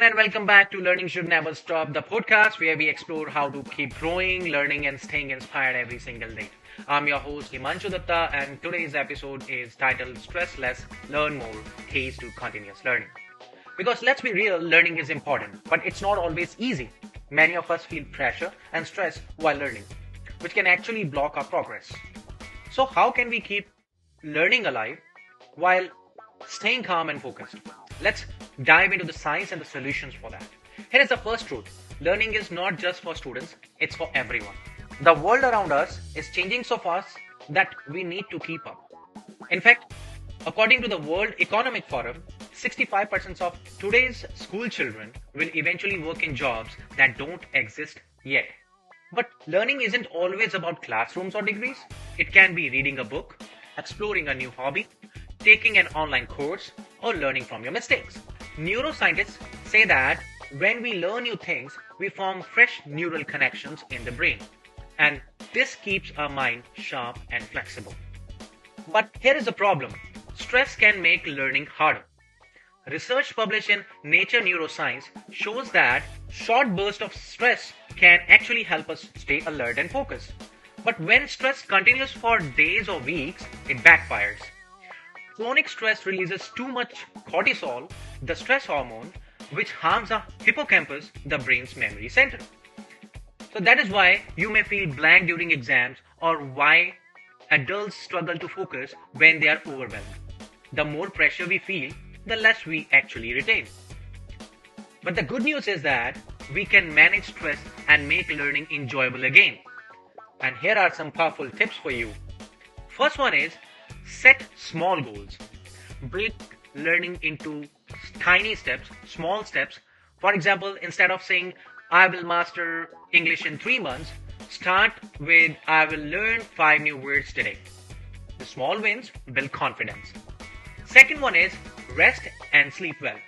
And welcome back to Learning Should Never Stop, the podcast where we explore how to keep growing, learning, and staying inspired every single day. I'm your host Himanshu Dutta, and today's episode is titled Stress Less, Learn More, Keys to Continuous Learning. Because let's be real, learning is important, but it's not always easy. Many of us feel pressure and stress while learning, which can actually block our progress. So, how can we keep learning alive while staying calm and focused? Let's dive into the science and the solutions for that. Here is the first truth. Learning is not just for students, it's for everyone. The world around us is changing so fast that we need to keep up. In fact, according to the World Economic Forum, 65% of today's school children will eventually work in jobs that don't exist yet. But learning isn't always about classrooms or degrees. It can be reading a book, exploring a new hobby, taking an online course, or learning from your mistakes. Neuroscientists say that when we learn new things, we form fresh neural connections in the brain. And this keeps our mind sharp and flexible. But here is the problem. Stress can make learning harder. Research published in Nature Neuroscience shows that short bursts of stress can actually help us stay alert and focused. But when stress continues for days or weeks, it backfires. Chronic stress releases too much cortisol, the stress hormone, which harms our hippocampus, the brain's memory center. So that is why you may feel blank during exams, or why adults struggle to focus when they are overwhelmed. The more pressure we feel, the less we actually retain. But the good news is that we can manage stress and make learning enjoyable again. And here are some powerful tips for you. First one is set small goals. Break learning into tiny steps, small steps. For example, instead of saying, I will master English in 3 months, start with, I will learn 5 new words today. The small wins build confidence. Second one is rest and sleep well.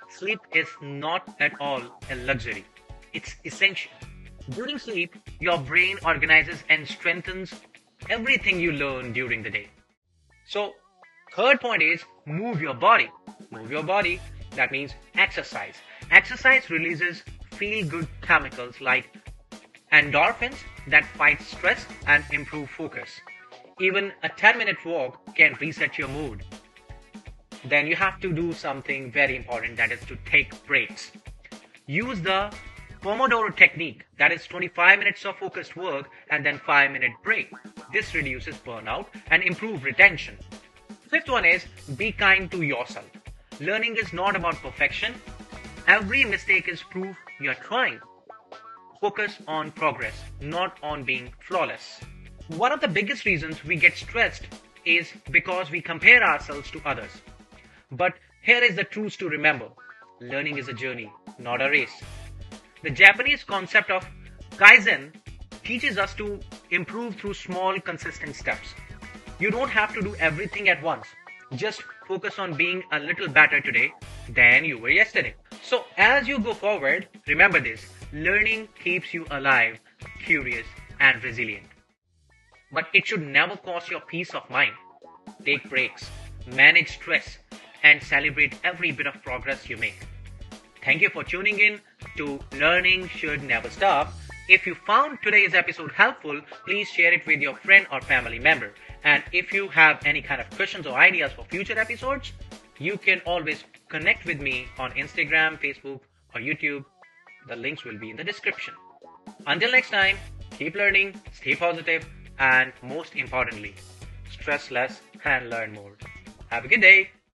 Sleep is not at all a luxury. It's essential. During sleep, your brain organizes and strengthens everything you learn during the day. So, third point is move your body. Move your body, that means exercise. Exercise releases feel-good chemicals like endorphins that fight stress and improve focus. Even a 10-minute walk can reset your mood. Then you have to do something very important, that is to take breaks. Use the Pomodoro technique, that is 25 minutes of focused work and then 5-minute break. This reduces burnout and improves retention. Fifth one is be kind to yourself. Learning is not about perfection. Every mistake is proof you are trying. Focus on progress, not on being flawless. One of the biggest reasons we get stressed is because we compare ourselves to others. But here is the truth to remember. Learning is a journey, not a race. The Japanese concept of Kaizen teaches us to improve through small, consistent steps. You don't have to do everything at once. Just focus on being a little better today than you were yesterday. So as you go forward, remember this. Learning keeps you alive, curious, and resilient. But it should never cost your peace of mind. Take breaks, manage stress, and celebrate every bit of progress you make. Thank you for tuning in to Learning Should Never Stop. If you found today's episode helpful, please share it with your friend or family member. And if you have any kind of questions or ideas for future episodes, you can always connect with me on Instagram, Facebook, or YouTube. The links will be in the description. Until next time, keep learning, stay positive, and most importantly, stress less and learn more. Have a good day.